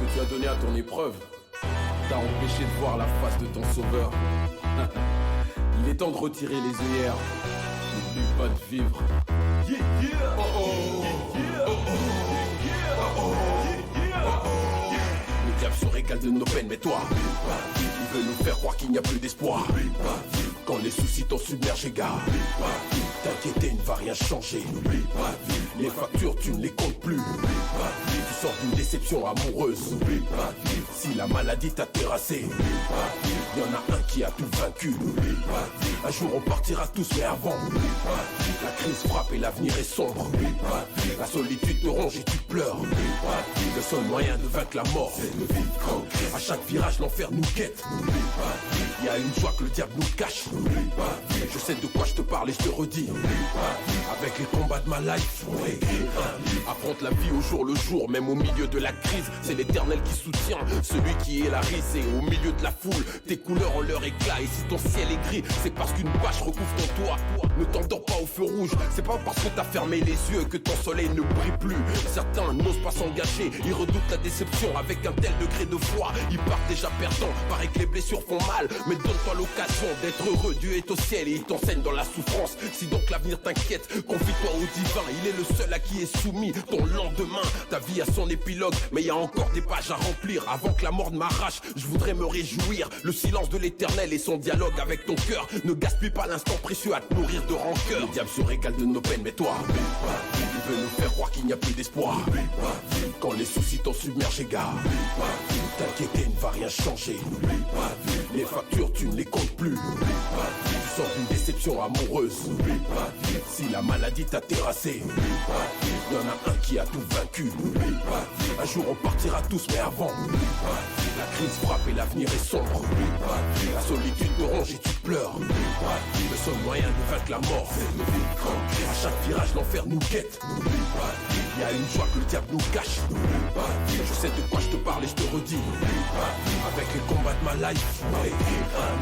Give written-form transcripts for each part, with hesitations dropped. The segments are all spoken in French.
que tu as donné à ton épreuve t'a empêché de voir la face de ton sauveur. Il est temps de retirer les œillères. N'oublie pas de vivre. Yeah, yeah. Oh oh. Yeah, oh oh. Yeah, oh oh. Le diable se régale de nos peines, mais toi, il veut nous faire croire qu'il n'y a plus d'espoir. Quand les soucis t'ont submergé, gars, t'inquiéter ne va rien changer. Les factures, tu ne les comptes plus. Tu sors d'une déception amoureuse. Si la maladie t'a terrassé, il y en a un qui a tout vaincu. Un jour on partira tous, mais avant, la crise frappe et l'avenir est sombre. La solitude te ronge et tu pleures. Le seul moyen de vaincre la mort, c'est de vivre. À chaque virage, l'enfer nous guette. Il y a une joie que le diable nous cache. Je sais de quoi je te parle et je te redis. Avec les combats de ma life, affronte la vie au jour le jour, même au milieu de la crise. C'est l'éternel qui soutient celui qui est la rise. Et au milieu de la foule, tes couleurs ont leur éclat. Et si ton ciel est gris, c'est parce qu'une bâche recouvre ton toit. Ne t'endors pas au feu rouge, c'est pas parce que t'as fermé les yeux que ton soleil ne brille plus. Certains n'osent pas s'engager, ils redoutent la déception. Avec un tel degré de foi, ils partent déjà perdants. Paraît que les blessures font mal, mais donne-toi l'occasion d'être heureux. Dieu est au ciel et il t'enseigne dans la souffrance. Si donc l'avenir t'inquiète, confie-toi au divin. Il est le seul à qui est soumis ton lendemain. Ta vie a son épilogue, mais il y a encore des pages à remplir. Avant que la mort ne m'arrache, je voudrais me réjouir. Le silence de l'éternel et son dialogue avec ton cœur. Ne gaspille pas l'instant précieux à te nourrir de rancœur. Le diable se régale de nos peines, mais toi, il veut nous faire croire qu'il n'y a plus d'espoir. Quand les soucis t'ont submergé, gars, t'inquiéter ne va rien changer. Les factures, tu ne les comptes plus. Tu sors d'une déception amoureuse. Si la maladie t'a terrassé, il y en a un qui a tout vaincu. Un jour on partira tous, mais avant, la crise frappe et l'avenir est sombre. La solitude te ronge et tu pleures. Le seul moyen de vaincre la mort, c'est de vivre. À chaque virage, l'enfer nous guette. Il y a une joie que le diable nous cache. Je sais de quoi je te parle et je te redis. Avec les combats de ma life,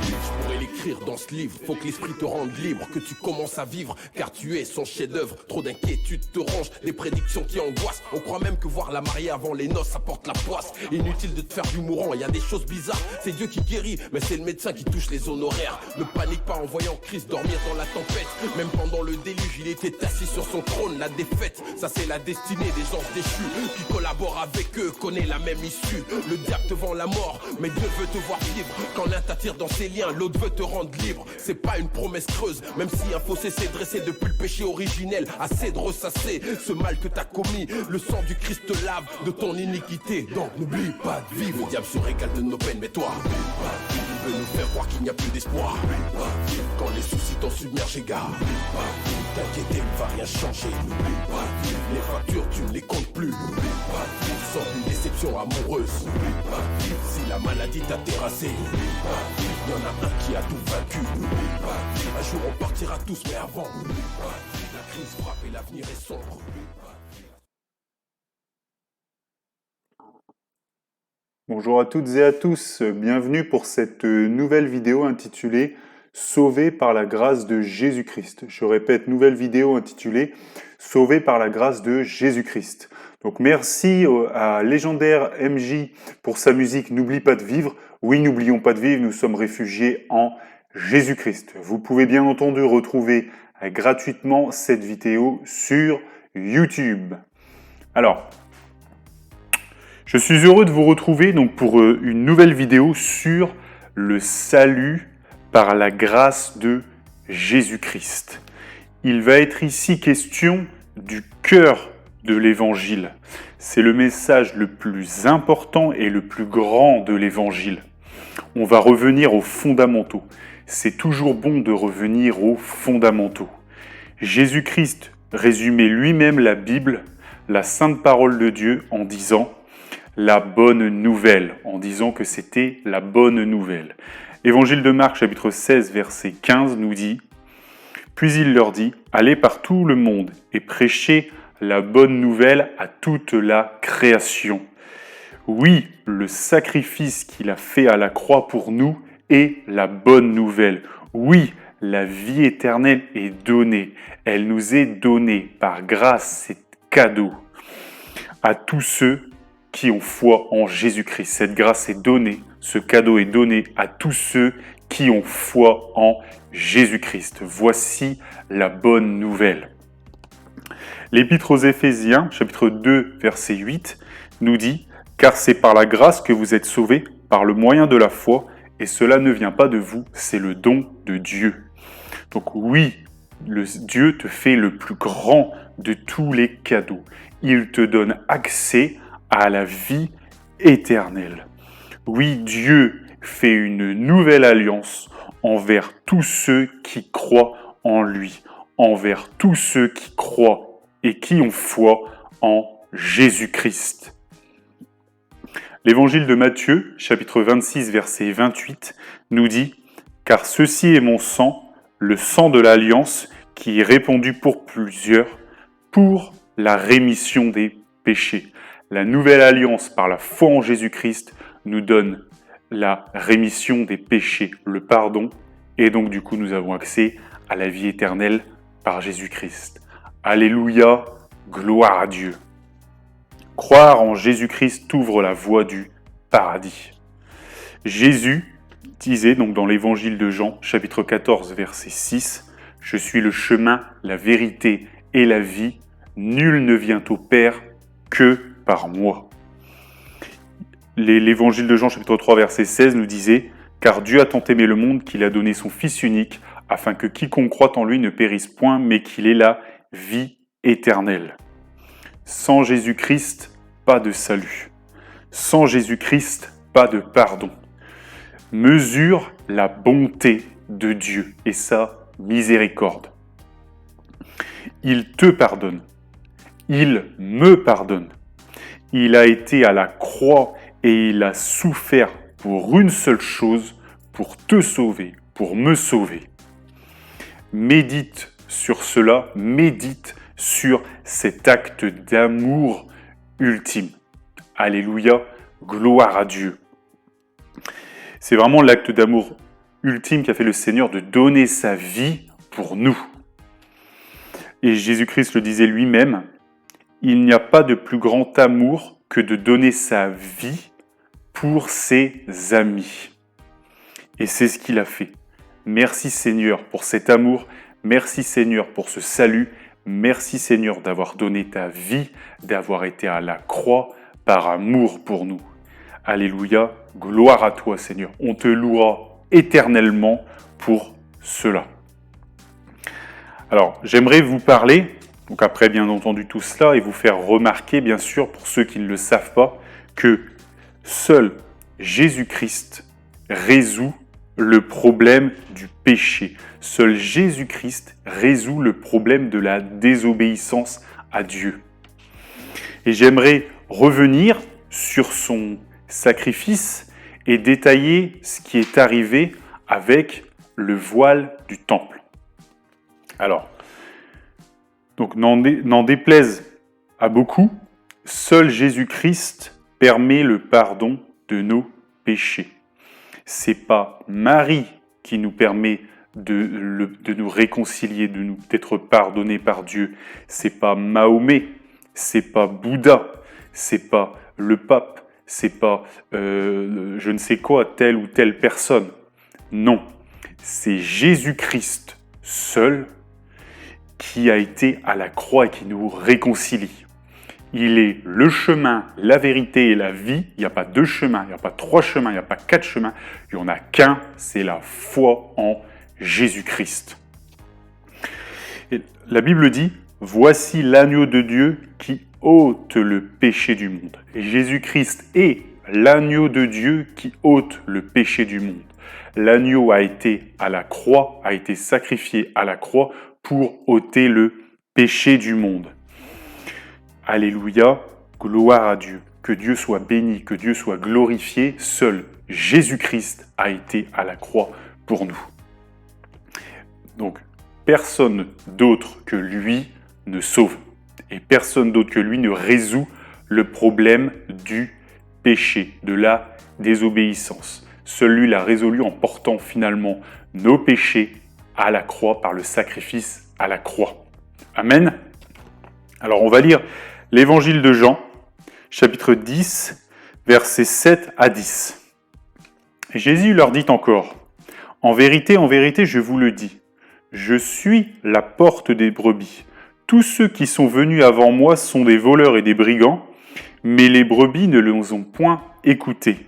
je pourrais l'écrire dans ce livre. Faut que l'esprit te rende libre, que tu commences à vivre, car tu es son chef-d'œuvre. Trop d'inquiétude te ronge, des prédictions qui angoissent. On croit même que voir la mariée avant les noces apporte la poisse. Inutile de te faire du mourant, il y a des choses bizarres. C'est Dieu qui guérit, mais c'est le médecin qui touche les honoraires. Ne panique pas en voyant Christ dormir dans la tempête. Même pendant le déluge, il était assis sur son trône. La défaite, ça c'est la destinée des anges déchus. Qui collaborent avec eux, connaît la même issue. Le diable te vend la mort, mais Dieu veut te voir vivre. Quand l'un t'attire dans ses liens, l'autre veut te rendre libre. C'est pas une promesse creuse, même si un fossé s'est dressé depuis le péché originel. Assez de ressasser ce mal que t'as commis. Le sang du Christ te lave de ton iniquité. Donc n'oublie pas de vivre. Le diable se régale de nos peines, mais toi, il veut nous faire croire qu'il n'y a plus d'espoir. Quand les soucis t'ont submergé, gars, t'inquiéter ne va rien changer. Les factures, tu ne les comptes plus. Tu sors d'une déception amoureuse. Si la maladie t'a terrassé, il y en a un qui a tout vaincu. Un jour on partira tous, mais avant, la crise frappe et l'avenir est sombre. Bonjour à toutes et à tous, bienvenue pour cette nouvelle vidéo intitulée « Sauvé par la grâce de Jésus-Christ ». Je répète, nouvelle vidéo intitulée « Sauvé par la grâce de Jésus-Christ ». Donc merci à Légendaire MJ pour sa musique « N'oublie pas de vivre ». Oui, n'oublions pas de vivre, nous sommes réfugiés en Jésus-Christ. Vous pouvez bien entendu retrouver gratuitement cette vidéo sur YouTube. Alors, je suis heureux de vous retrouver donc pour une nouvelle vidéo sur le salut par la grâce de Jésus-Christ. Il va être ici question du cœur de l'Évangile. C'est le message le plus important et le plus grand de l'Évangile. On va revenir aux fondamentaux. C'est toujours bon de revenir aux fondamentaux. Jésus-Christ résumait lui-même la Bible, la sainte parole de Dieu, en disant la bonne nouvelle, en disant que c'était la bonne nouvelle. Évangile de Marc, chapitre 16, verset 15, nous dit « Puis il leur dit, allez par tout le monde et prêchez la bonne nouvelle à toute la création. Oui, le sacrifice qu'il a fait à la croix pour nous est la bonne nouvelle. Oui, la vie éternelle est donnée. Elle nous est donnée par grâce, c'est cadeau. À tous ceux qui ont foi en Jésus-Christ. Cette grâce est donnée, ce cadeau est donné à tous ceux qui ont foi en Jésus-Christ. Voici la bonne nouvelle. L'Épître aux Éphésiens, chapitre 2, verset 8, nous dit « Car c'est par la grâce que vous êtes sauvés, par le moyen de la foi, et cela ne vient pas de vous, c'est le don de Dieu. » Donc oui, Dieu te fait le plus grand de tous les cadeaux. Il te donne accès à la vie éternelle. Oui, Dieu fait une nouvelle alliance envers tous ceux qui croient en lui, envers tous ceux qui croient et qui ont foi en Jésus-Christ. L'évangile de Matthieu, chapitre 26, verset 28, nous dit « Car ceci est mon sang, le sang de l'alliance, qui est répandu pour plusieurs, pour la rémission des péchés. » La nouvelle alliance par la foi en Jésus-Christ nous donne la rémission des péchés, le pardon, et donc du coup nous avons accès à la vie éternelle par Jésus-Christ. Alléluia, gloire à Dieu. Croire en Jésus-Christ ouvre la voie du paradis. Jésus disait donc dans l'évangile de Jean, chapitre 14, verset 6, « Je suis le chemin, la vérité et la vie. Nul ne vient au Père que par moi. » L'évangile de Jean, chapitre 3, verset 16 nous disait « Car Dieu a tant aimé le monde qu'il a donné son Fils unique, afin que quiconque croit en lui ne périsse point, mais qu'il ait la vie éternelle. » Sans Jésus-Christ, pas de salut. Sans Jésus-Christ, pas de pardon. Mesure la bonté de Dieu et sa miséricorde. Il te pardonne. Il me pardonne. Il a été à la croix et il a souffert pour une seule chose, pour te sauver, pour me sauver. Médite sur cela, médite sur cet acte d'amour ultime. Alléluia, gloire à Dieu. C'est vraiment l'acte d'amour ultime qu'a fait le Seigneur de donner sa vie pour nous. Et Jésus-Christ le disait lui-même, « Il n'y a pas de plus grand amour que de donner sa vie pour ses amis. » Et c'est ce qu'il a fait. Merci Seigneur pour cet amour, merci Seigneur pour ce salut, merci Seigneur d'avoir donné ta vie, d'avoir été à la croix par amour pour nous. Alléluia, gloire à toi Seigneur. On te louera éternellement pour cela. Alors, j'aimerais vous parler, donc après bien entendu tout cela, et vous faire remarquer, bien sûr, pour ceux qui ne le savent pas, que seul Jésus-Christ résout le problème du péché. Seul Jésus-Christ résout le problème de la désobéissance à Dieu. Et j'aimerais revenir sur son sacrifice et détailler ce qui est arrivé avec le voile du temple. Alors, donc n'en déplaise à beaucoup, seul Jésus-Christ permet le pardon de nos péchés. C'est pas Marie qui nous permet de nous réconcilier, d'être pardonnés par Dieu. C'est pas Mahomet, c'est pas Bouddha, c'est pas le pape, c'est pas je ne sais quoi, telle ou telle personne. Non, c'est Jésus-Christ seul qui a été à la croix et qui nous réconcilie. Il est le chemin, la vérité et la vie. Il n'y a pas deux chemins, il n'y a pas trois chemins, il n'y a pas quatre chemins. Il n'y en a qu'un, c'est la foi en Jésus-Christ. Et la Bible dit, « Voici l'agneau de Dieu qui ôte le péché du monde. » Et Jésus-Christ est l'agneau de Dieu qui ôte le péché du monde. L'agneau a été à la croix, a été sacrifié à la croix pour ôter le péché du monde. Alléluia, gloire à Dieu. Que Dieu soit béni, que Dieu soit glorifié. Seul Jésus-Christ a été à la croix pour nous. Donc, personne d'autre que lui ne sauve. Et personne d'autre que lui ne résout le problème du péché, de la désobéissance. Seul lui l'a résolu en portant finalement nos péchés à la croix, par le sacrifice à la croix. Amen. Alors on va lire l'évangile de Jean, chapitre 10, versets 7 à 10. Et Jésus leur dit encore, « en vérité, je vous le dis, je suis la porte des brebis. Tous ceux qui sont venus avant moi sont des voleurs et des brigands, mais les brebis ne les ont point écoutés.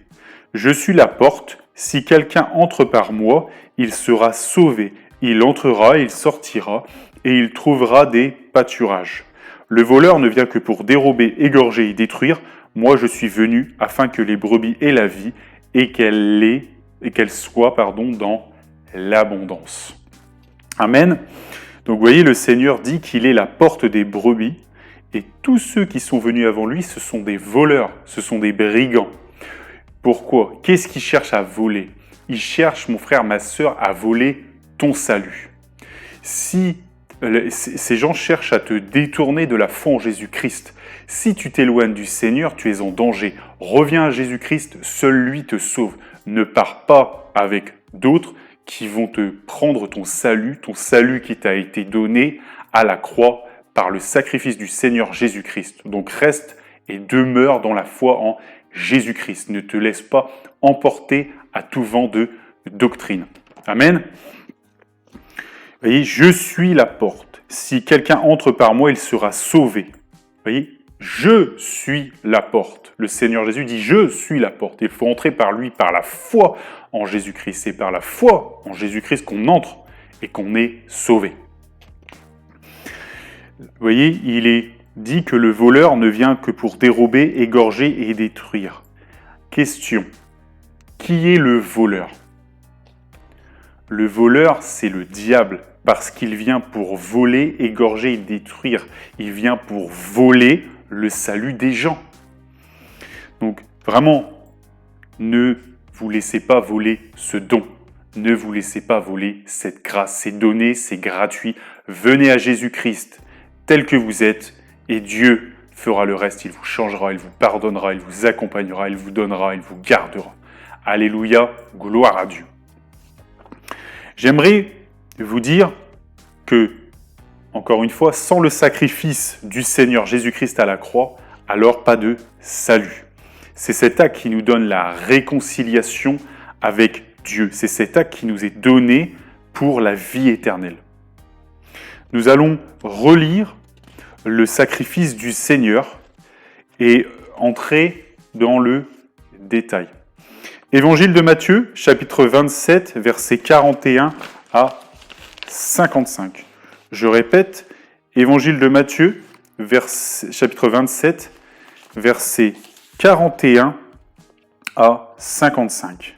Je suis la porte, si quelqu'un entre par moi, il sera sauvé. Il entrera, il sortira, et il trouvera des pâturages. Le voleur ne vient que pour dérober, égorger et détruire. Moi, je suis venu afin que les brebis aient la vie et qu'elles soient dans l'abondance. » Amen. Donc vous voyez, le Seigneur dit qu'il est la porte des brebis, et tous ceux qui sont venus avant lui, ce sont des voleurs, ce sont des brigands. Pourquoi? Qu'est-ce qu'ils cherchent à voler? Ils cherchent, mon frère, ma sœur, à voler ton salut. Si ces gens cherchent à te détourner de la foi en Jésus-Christ, si tu t'éloignes du Seigneur, tu es en danger. Reviens à Jésus-Christ, seul lui te sauve. Ne pars pas avec d'autres qui vont te prendre ton salut qui t'a été donné à la croix par le sacrifice du Seigneur Jésus-Christ. Donc reste et demeure dans la foi en Jésus-Christ. Ne te laisse pas emporter à tout vent de doctrine. Amen. Vous voyez, je suis la porte. Si quelqu'un entre par moi, il sera sauvé. Vous voyez, je suis la porte. Le Seigneur Jésus dit, je suis la porte. Il faut entrer par lui, par la foi en Jésus-Christ. C'est par la foi en Jésus-Christ qu'on entre et qu'on est sauvé. Vous voyez, il est dit que le voleur ne vient que pour dérober, égorger et détruire. Question. Qui est le voleur? Le voleur, c'est le diable, parce qu'il vient pour voler, égorger et détruire. Il vient pour voler le salut des gens. Donc, vraiment, ne vous laissez pas voler ce don. Ne vous laissez pas voler cette grâce. C'est donné, c'est gratuit. Venez à Jésus-Christ, tel que vous êtes, et Dieu fera le reste. Il vous changera, il vous pardonnera, il vous accompagnera, il vous donnera, il vous gardera. Alléluia, gloire à Dieu. J'aimerais vous dire que, encore une fois, sans le sacrifice du Seigneur Jésus-Christ à la croix, alors pas de salut. C'est cet acte qui nous donne la réconciliation avec Dieu. C'est cet acte qui nous est donné pour la vie éternelle. Nous allons relire le sacrifice du Seigneur et entrer dans le détail. Évangile de Matthieu, chapitre 27, versets 41 à 55. Je répète, Évangile de Matthieu, chapitre 27, versets 41 à 55.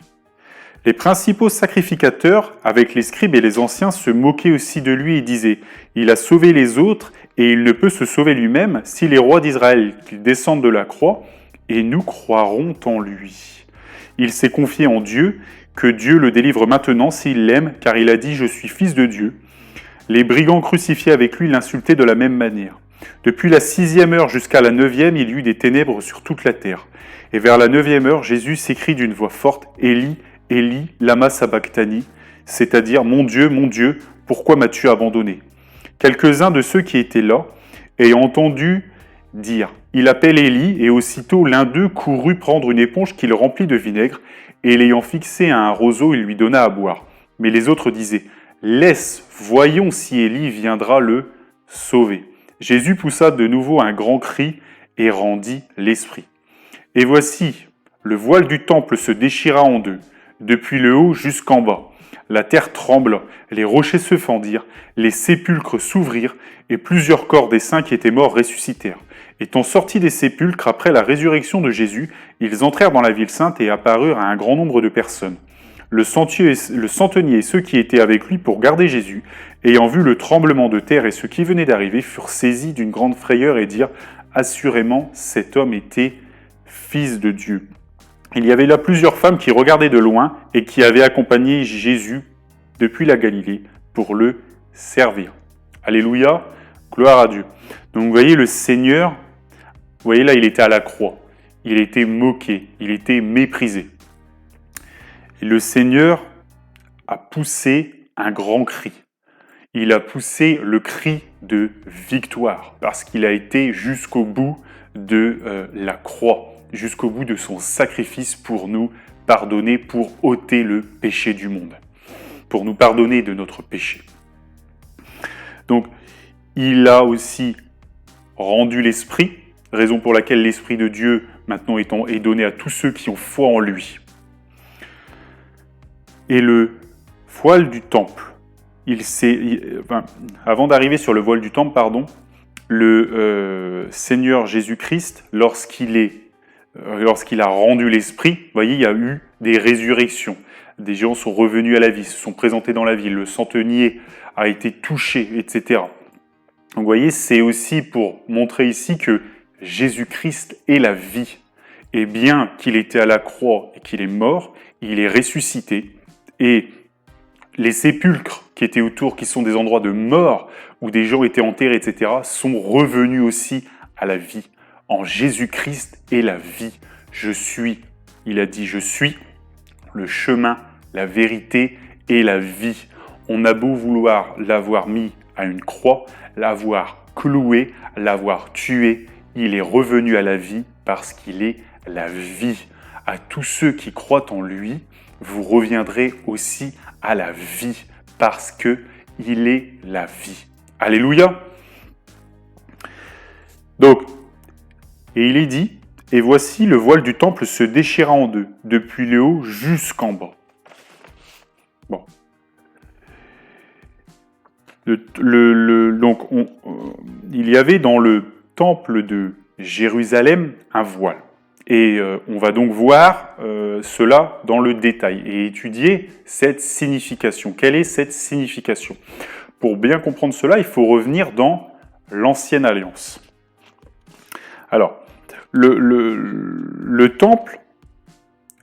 Les principaux sacrificateurs, avec les scribes et les anciens, se moquaient aussi de lui et disaient « Il a sauvé les autres et il ne peut se sauver lui-même si les rois d'Israël descendent de la croix et nous croirons en lui. » Il s'est confié en Dieu, que Dieu le délivre maintenant s'il l'aime, car il a dit « Je suis fils de Dieu ». Les brigands crucifiés avec lui l'insultaient de la même manière. Depuis la 6e heure jusqu'à la 9e, il y eut des ténèbres sur toute la terre. Et vers la 9e heure, Jésus s'écrie d'une voix forte « Élie, Élie, lama sabachthani », c'est-à-dire « Mon Dieu, pourquoi m'as-tu abandonné ?» Quelques-uns de ceux qui étaient là, ayant entendu dire « Il appelle Élie » et aussitôt l'un d'eux courut prendre une éponge qu'il remplit de vinaigre et l'ayant fixée à un roseau, il lui donna à boire. Mais les autres disaient « Laisse, voyons si Élie viendra le sauver. » Jésus poussa de nouveau un grand cri et rendit l'esprit. Et voici, le voile du temple se déchira en deux, depuis le haut jusqu'en bas. La terre trembla, les rochers se fendirent, les sépulcres s'ouvrirent, et plusieurs corps des saints qui étaient morts ressuscitèrent. Étant sortis des sépulcres après la résurrection de Jésus, ils entrèrent dans la ville sainte et apparurent à un grand nombre de personnes. Le centenier et ceux qui étaient avec lui pour garder Jésus, ayant vu le tremblement de terre et ceux qui venaient d'arriver, furent saisis d'une grande frayeur et dirent « Assurément, cet homme était fils de Dieu. » Il y avait là plusieurs femmes qui regardaient de loin et qui avaient accompagné Jésus depuis la Galilée pour le servir. Alléluia, gloire à Dieu. Donc vous voyez, le Seigneur, vous voyez là, il était à la croix. Il était moqué, il était méprisé. Et le Seigneur a poussé un grand cri. Il a poussé le cri de victoire parce qu'il a été jusqu'au bout de la croix, jusqu'au bout de son sacrifice pour nous pardonner, pour ôter le péché du monde, pour nous pardonner de notre péché. Donc, il a aussi rendu l'Esprit, raison pour laquelle l'Esprit de Dieu maintenant est donné à tous ceux qui ont foi en lui. Et le voile du temple, avant d'arriver sur le voile du temple, le Seigneur Jésus-Christ, lorsqu'il a rendu l'Esprit, vous voyez, il y a eu des résurrections. Des gens sont revenus à la vie, se sont présentés dans la vie, le centenier a été touché, etc. Donc vous voyez, c'est aussi pour montrer ici que Jésus-Christ est la vie. Et bien qu'il était à la croix et qu'il est mort, il est ressuscité. Et les sépulcres qui étaient autour, qui sont des endroits de mort, où des gens étaient enterrés, etc., sont revenus aussi à la vie. En Jésus-Christ est la vie. Il a dit, je suis le chemin, la vérité et la vie. On a beau vouloir l'avoir mis à une croix, l'avoir cloué, l'avoir tué, il est revenu à la vie parce qu'il est la vie. À tous ceux qui croient en lui, vous reviendrez aussi à la vie parce qu'il est la vie. Alléluia. Donc, et il est dit, et voici le voile du temple se déchira en deux, depuis le haut jusqu'en bas. Bon. Donc, il y avait dans le temple de Jérusalem un voile. Et on va donc voir cela dans le détail et étudier cette signification. Quelle est cette signification? Pour bien comprendre cela, il faut revenir dans l'Ancienne Alliance. Alors, le temple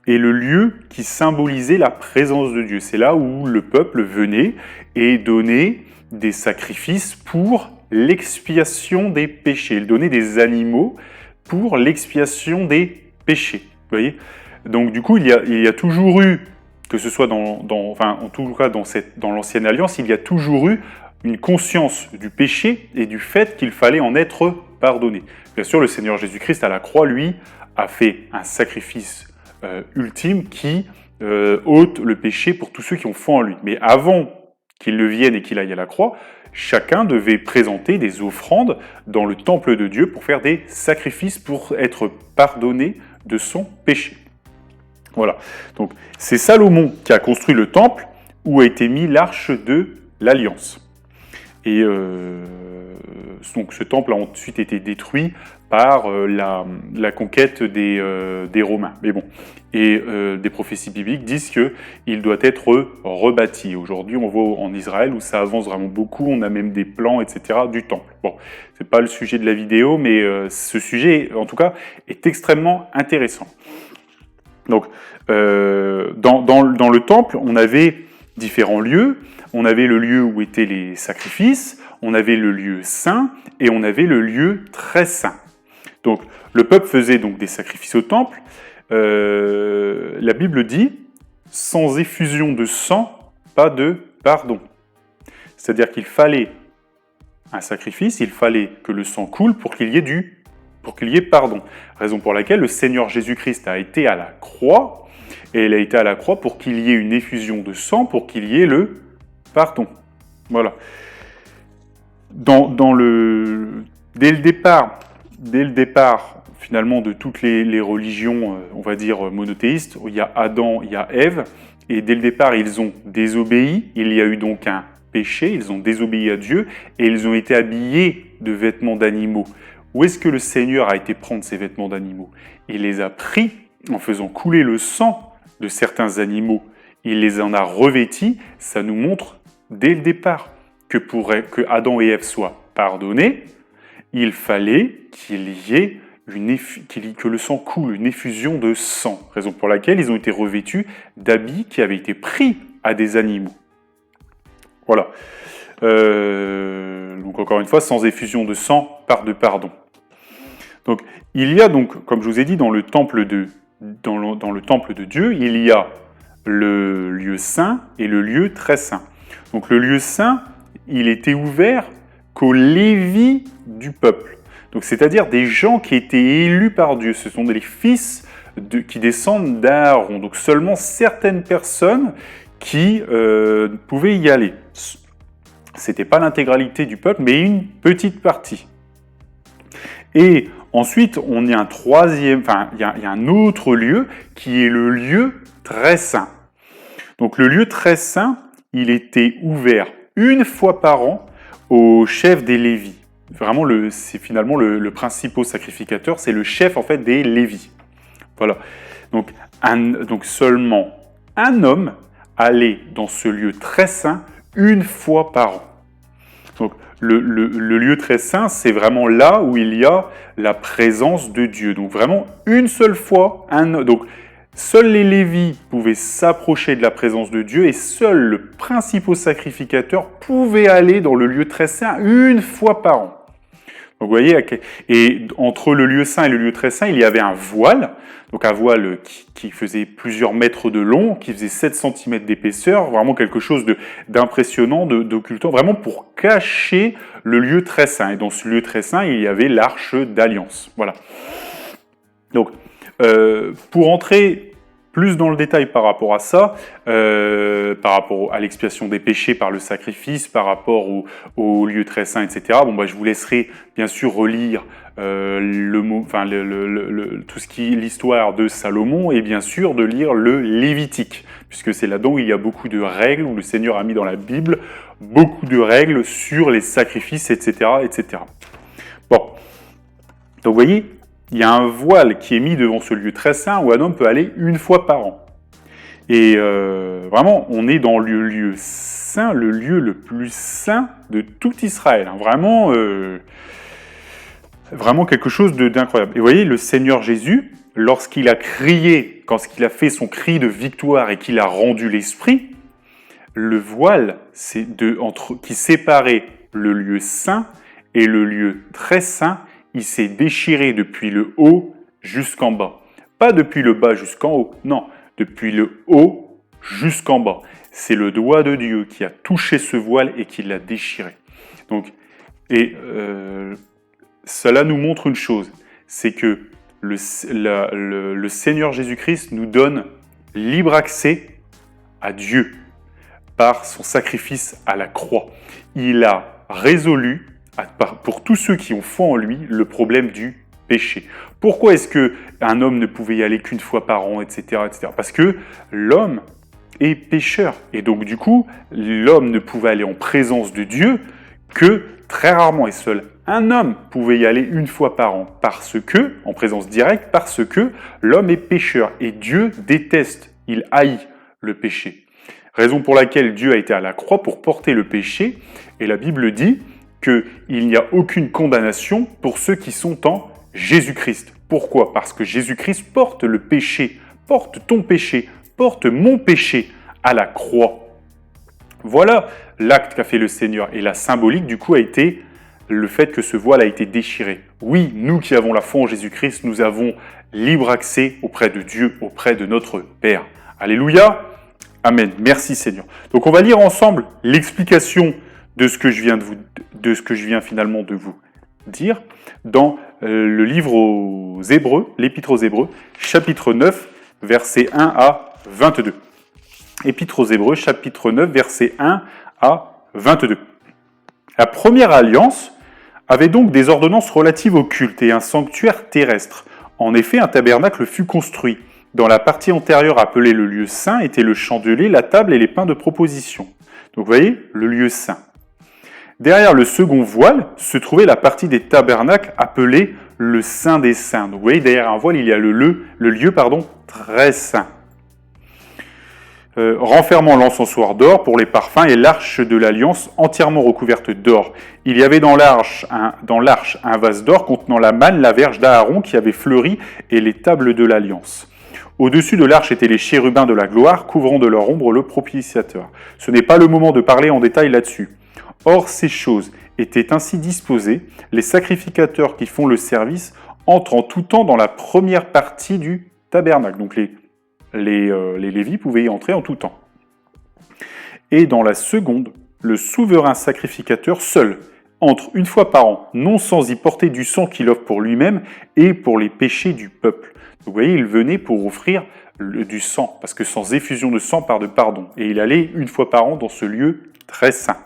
est le lieu qui symbolisait la présence de Dieu. C'est là où le peuple venait et donnait des sacrifices pour l'expiation des péchés. Il donnait des animaux pour l'expiation des péchés. Vous voyez? Donc du coup, il y a toujours eu, que ce soit en tout cas dans l'Ancienne Alliance, il y a toujours eu une conscience du péché et du fait qu'il fallait en être pardonné. Bien sûr, le Seigneur Jésus-Christ à la croix, lui, a fait un sacrifice ultime qui ôte le péché pour tous ceux qui ont foi en lui. Mais avant qu'il ne vienne et qu'il aille à la croix, chacun devait présenter des offrandes dans le temple de Dieu pour faire des sacrifices, pour être pardonné de son péché. Voilà. Donc, c'est Salomon qui a construit le temple où a été mis l'arche de l'Alliance. Et donc, ce temple a ensuite été détruit par la conquête des Romains. Mais bon, et des prophéties bibliques disent qu'il doit être rebâti. Aujourd'hui, on voit en Israël où ça avance vraiment beaucoup, on a même des plans, etc., du temple. Bon, c'est pas le sujet de la vidéo, mais ce sujet, en tout cas, est extrêmement intéressant. Donc, dans le temple, on avait différents lieux. On avait le lieu où étaient les sacrifices, on avait le lieu saint et on avait le lieu très saint. Donc, le peuple faisait donc des sacrifices au temple. La Bible dit « sans effusion de sang, pas de pardon ». C'est-à-dire qu'il fallait un sacrifice, il fallait que le sang coule pour qu'il y ait pardon. Raison pour laquelle le Seigneur Jésus-Christ a été à la croix, et il a été à la croix pour qu'il y ait une effusion de sang, pour qu'il y ait le pardon. Voilà. Dès le départ, finalement, de toutes les religions, on va dire, monothéistes, il y a Adam, il y a Ève, et dès le départ, ils ont désobéi, il y a eu donc un péché, ils ont désobéi à Dieu, et ils ont été habillés de vêtements d'animaux. Où est-ce que le Seigneur a été prendre ces vêtements d'animaux? Il les a pris en faisant couler le sang de certains animaux. Il les en a revêtis, ça nous montre dès le départ que pour que Adam et Ève soient pardonnés, il fallait qu'il y ait que le sang coule, une effusion de sang. Raison pour laquelle ils ont été revêtus d'habits qui avaient été pris à des animaux. Voilà. Donc encore une fois, sans effusion de sang, pas de pardon. Donc il y a donc, comme je vous ai dit, dans le temple de Dieu, il y a le lieu saint et le lieu très saint. Donc le lieu saint, il était ouvert qu'aux Lévites du peuple. Donc, c'est-à-dire des gens qui étaient élus par Dieu. Ce sont des fils qui descendent d'Aaron. Donc, seulement certaines personnes qui pouvaient y aller. C'était pas l'intégralité du peuple, mais une petite partie. Et ensuite, on y a un troisième, il y a un autre lieu qui est le lieu très saint. Donc le lieu très saint, il était ouvert une fois par an au chef des Lévis. Vraiment, c'est finalement le principal sacrificateur, c'est le chef en fait des Lévis. Voilà. Donc seulement un homme allait dans ce lieu très saint une fois par an. Donc le lieu très saint, c'est vraiment là où il y a la présence de Dieu. Donc vraiment une seule fois, donc seuls les Lévites pouvaient s'approcher de la présence de Dieu et seul le principal sacrificateur pouvait aller dans le lieu très saint une fois par an. Donc vous voyez, et entre le lieu saint et le lieu très saint, il y avait un voile, donc un voile qui faisait plusieurs mètres de long, qui faisait 7 cm d'épaisseur, vraiment quelque chose d'impressionnant, d'occultant, vraiment pour cacher le lieu très saint. Et dans ce lieu très saint, il y avait l'arche d'alliance. Voilà. Donc, pour entrer plus dans le détail par rapport à ça, par rapport à l'expiation des péchés par le sacrifice, par rapport au lieu très saint, etc. Je vous laisserai bien sûr relire tout ce qui est l'histoire de Salomon et bien sûr de lire le Lévitique, puisque c'est là-dedans où il y a beaucoup de règles, où le Seigneur a mis dans la Bible beaucoup de règles sur les sacrifices, etc., etc. Bon, donc vous voyez, il y a un voile qui est mis devant ce lieu très saint où un homme peut aller une fois par an. Et vraiment, on est dans le lieu saint, le lieu le plus saint de tout Israël. Vraiment quelque chose d'incroyable. Et vous voyez, le Seigneur Jésus, lorsqu'il a crié, quand il a fait son cri de victoire et qu'il a rendu l'esprit, le voile qui séparait le lieu saint et le lieu très saint, il s'est déchiré depuis le haut jusqu'en bas. Pas depuis le bas jusqu'en haut, non, depuis le haut jusqu'en bas. C'est le doigt de Dieu qui a touché ce voile et qui l'a déchiré. Cela nous montre une chose, c'est que le Seigneur Jésus-Christ nous donne libre accès à Dieu par son sacrifice à la croix. Il a résolu pour tous ceux qui ont foi en lui, le problème du péché. Pourquoi est-ce qu'un homme ne pouvait y aller qu'une fois par an, etc., etc. Parce que l'homme est pécheur. Et donc, du coup, l'homme ne pouvait aller en présence de Dieu que très rarement. Et seul un homme pouvait y aller une fois par an, en présence directe, parce que l'homme est pécheur. Et Dieu déteste, il haït le péché. Raison pour laquelle Dieu a été à la croix pour porter le péché. Et la Bible dit qu'il n'y a aucune condamnation pour ceux qui sont en Jésus-Christ. Pourquoi ? Parce que Jésus-Christ porte le péché, porte ton péché, porte mon péché à la croix. Voilà l'acte qu'a fait le Seigneur. Et la symbolique, du coup, a été le fait que ce voile a été déchiré. Oui, nous qui avons la foi en Jésus-Christ, nous avons libre accès auprès de Dieu, auprès de notre Père. Alléluia. Amen. Merci Seigneur. Donc on va lire ensemble l'explication de ce que je viens finalement de vous dire dans le livre aux Hébreux, l'Épître aux Hébreux, chapitre 9, versets 1 à 22. Épître aux Hébreux, chapitre 9, versets 1 à 22. La première alliance avait donc des ordonnances relatives au culte et un sanctuaire terrestre. En effet, un tabernacle fut construit. Dans la partie antérieure appelée le lieu saint étaient le chandelier, la table et les pains de proposition. Donc vous voyez, le lieu saint. Derrière le second voile se trouvait la partie des tabernacles appelée le Saint des Saints. Donc vous voyez, derrière un voile, il y a le lieu très saint. Renfermant l'encensoir d'or pour les parfums et l'arche de l'alliance entièrement recouverte d'or. Il y avait dans l'arche un vase d'or contenant la manne, la verge d'Aaron qui avait fleuri et les tables de l'alliance. Au-dessus de l'arche étaient les chérubins de la gloire, couvrant de leur ombre le propitiateur. Ce n'est pas le moment de parler en détail là-dessus. Or, ces choses étaient ainsi disposées, les sacrificateurs qui font le service entrent en tout temps dans la première partie du tabernacle. Donc les Lévites pouvaient y entrer en tout temps. Et dans la seconde, le souverain sacrificateur seul entre une fois par an, non sans y porter du sang qu'il offre pour lui-même et pour les péchés du peuple. Donc, vous voyez, il venait pour offrir du sang, parce que sans effusion de sang, pas de pardon. Et il allait une fois par an dans ce lieu très saint.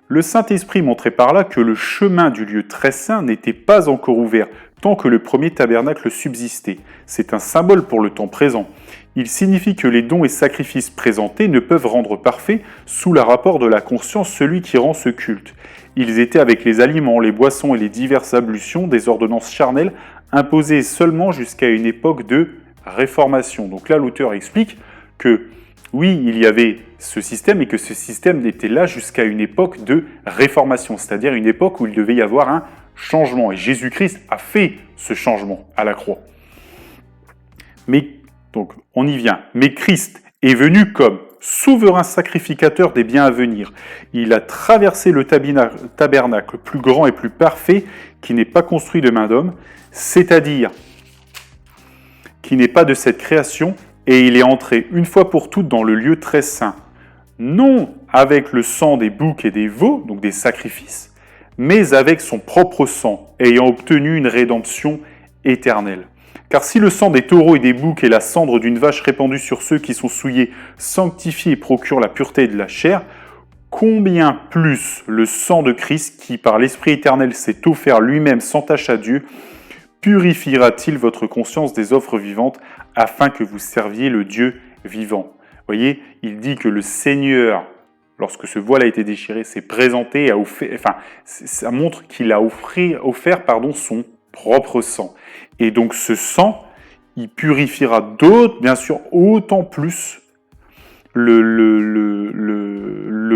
Le Saint-Esprit montrait par là que le chemin du lieu très saint n'était pas encore ouvert, tant que le premier tabernacle subsistait. C'est un symbole pour le temps présent. Il signifie que les dons et sacrifices présentés ne peuvent rendre parfait, sous le rapport de la conscience, celui qui rend ce culte. Ils étaient avec les aliments, les boissons et les diverses ablutions des ordonnances charnelles imposées seulement jusqu'à une époque de réformation. Donc là, l'auteur explique que oui, il y avait ce système et que ce système était là jusqu'à une époque de réformation, c'est-à-dire une époque où il devait y avoir un changement. Et Jésus-Christ a fait ce changement à la croix. Mais, donc, on y vient. Mais Christ est venu comme souverain sacrificateur des biens à venir. Il a traversé le tabernacle plus grand et plus parfait qui n'est pas construit de main d'homme, c'est-à-dire qui n'est pas de cette création, et il est entré une fois pour toutes dans le lieu très saint, non avec le sang des boucs et des veaux, donc des sacrifices, mais avec son propre sang, ayant obtenu une rédemption éternelle. Car si le sang des taureaux et des boucs et la cendre d'une vache répandue sur ceux qui sont souillés sanctifie et procure la pureté de la chair, combien plus le sang de Christ, qui par l'Esprit éternel s'est offert lui-même sans tache à Dieu, purifiera-t-il votre conscience des offres vivantes afin que vous serviez le Dieu vivant. Vous voyez, il dit que le Seigneur, lorsque ce voile a été déchiré, s'est présenté et a offert, ça montre qu'il a offert son propre sang. Et donc ce sang, il purifiera d'autres, bien sûr, autant plus le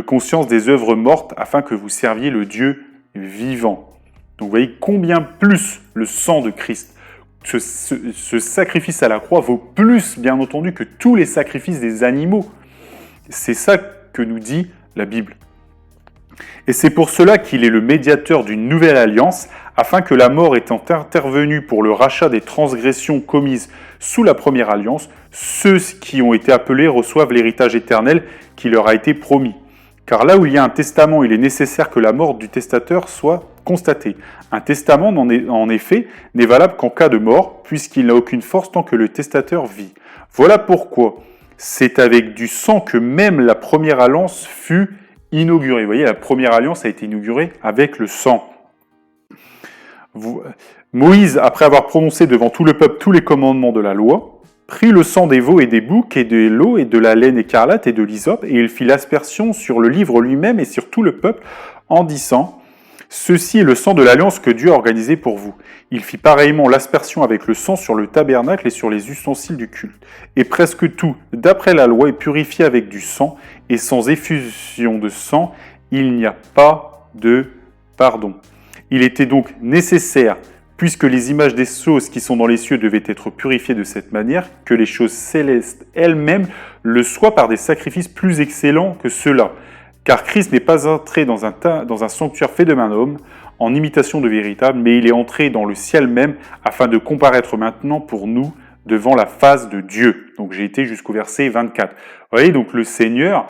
conscience des œuvres mortes afin que vous serviez le Dieu vivant. Donc vous voyez combien plus le sang de Christ, ce sacrifice à la croix vaut plus, bien entendu, que tous les sacrifices des animaux. C'est ça que nous dit la Bible. Et c'est pour cela qu'il est le médiateur d'une nouvelle alliance, afin que la mort étant intervenue pour le rachat des transgressions commises sous la première alliance, ceux qui ont été appelés reçoivent l'héritage éternel qui leur a été promis. Car là où il y a un testament, il est nécessaire que la mort du testateur soit constatée. Un testament, en effet, n'est valable qu'en cas de mort, puisqu'il n'a aucune force tant que le testateur vit. Voilà pourquoi c'est avec du sang que même la première alliance fut inaugurée. Vous voyez, la première alliance a été inaugurée avec le sang. Moïse, après avoir prononcé devant tout le peuple tous les commandements de la loi, prit le sang des veaux et des boucs et de l'eau et de la laine écarlate et de l'hysope, et il fit l'aspersion sur le livre lui-même et sur tout le peuple, en disant « Ceci est le sang de l'alliance que Dieu a organisé pour vous. » Il fit pareillement l'aspersion avec le sang sur le tabernacle et sur les ustensiles du culte. Et presque tout, d'après la loi, est purifié avec du sang, et sans effusion de sang, il n'y a pas de pardon. Il était donc nécessaire, puisque les images des choses qui sont dans les cieux devaient être purifiées de cette manière, que les choses célestes elles-mêmes le soient par des sacrifices plus excellents que ceux-là. Car Christ n'est pas entré dans un sanctuaire fait de main d'homme, en imitation de véritable, mais il est entré dans le ciel même, afin de comparaître maintenant pour nous devant la face de Dieu. Donc j'ai été jusqu'au verset 24. Vous voyez, donc le Seigneur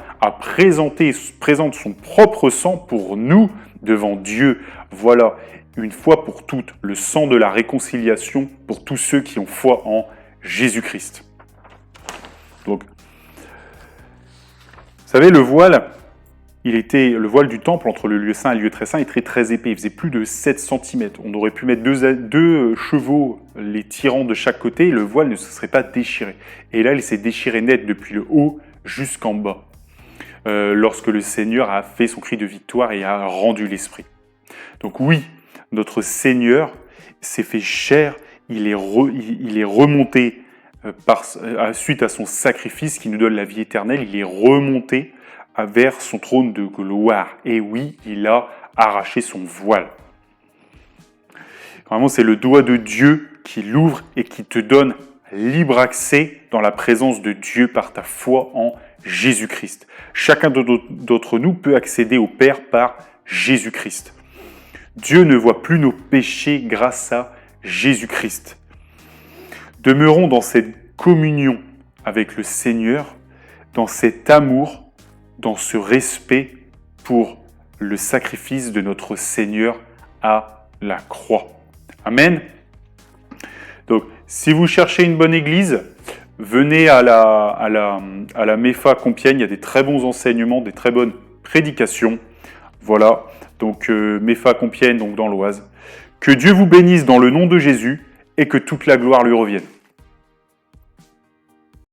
présente son propre sang pour nous devant Dieu. Voilà, une fois pour toutes, le sang de la réconciliation pour tous ceux qui ont foi en Jésus-Christ. Donc, vous savez, le voile du temple entre le lieu saint et le lieu très saint est très très épais. Il faisait plus de 7 cm. On aurait pu mettre deux chevaux, les tirant de chaque côté, et le voile ne se serait pas déchiré. Et là, il s'est déchiré net depuis le haut jusqu'en bas. Lorsque le Seigneur a fait son cri de victoire et a rendu l'esprit. Donc oui, notre Seigneur s'est fait chair, il est remonté suite à son sacrifice qui nous donne la vie éternelle, il est remonté vers son trône de gloire. Et oui, il a arraché son voile. Vraiment, c'est le doigt de Dieu qui l'ouvre et qui te donne libre accès dans la présence de Dieu par ta foi en Jésus-Christ. Chacun d'entre nous peut accéder au Père par Jésus-Christ. Dieu ne voit plus nos péchés grâce à Jésus-Christ. Demeurons dans cette communion avec le Seigneur, dans cet amour, dans ce respect pour le sacrifice de notre Seigneur à la croix. Amen. Donc, si vous cherchez une bonne église, venez à la MEFA Compiègne, il y a des très bons enseignements, des très bonnes prédications. Voilà, donc MEFA Compiègne, donc dans l'Oise. Que Dieu vous bénisse dans le nom de Jésus et que toute la gloire lui revienne.